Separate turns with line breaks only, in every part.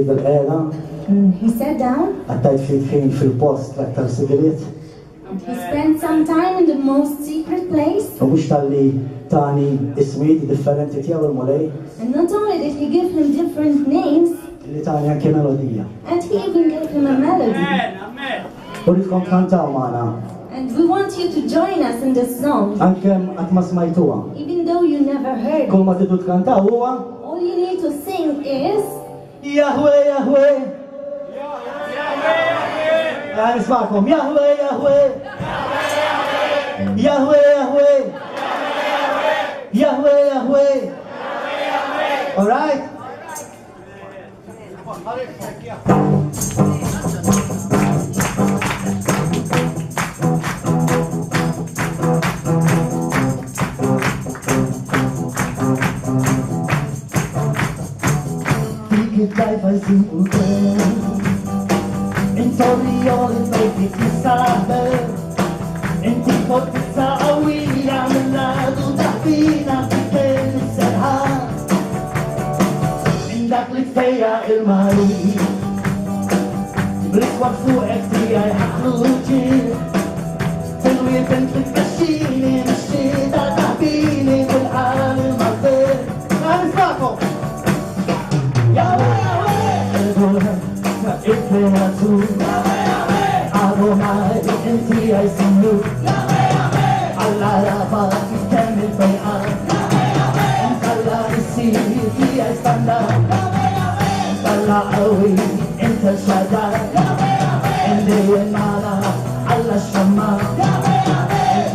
bil-qeda.
He sat down.
Għattajt fil-ħin fil-post l-aktar sigriet.
And he spent some time in the most secret place.
U mux tal-li tani ismiet differenti tijaw il-Mulej.
And not only did he give him different names,
Li tani anke melodija.
and he even gave him a melody.
U ridkom kantaw maħna.
And we want you to join us in this song,
Anke għatma smajtuwa.
even though you never heard it.
Kull ma tidu tkantaw huwa
All you need to sing is,
Yahweh, Yahweh. Għan nismakom, Yahweh, Yahweh. Yahweh, Yahweh. Yahweh, Yahweh. All right? Life I see you in Torreon in Mexicabe in Tico Tsaawia Milado Dafina Piken Serha in Daklifeya Il Mari Blis Wafu Ekti I Hakluji Tilwi Bint Kashini Nashida Dafini Bil Alim Mafer Anisako Yahweh, Adonai, inti ay sinu. Allah Rafa, kamil bayan. Allah isi, inti ay standa. Allah awi, inta shada. Indi mana, Allah shama.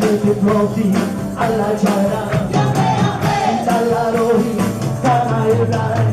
Inti profi, Allah jara. Inta Allah rohi, kana ibrahim.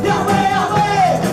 Yahweh, Yahweh,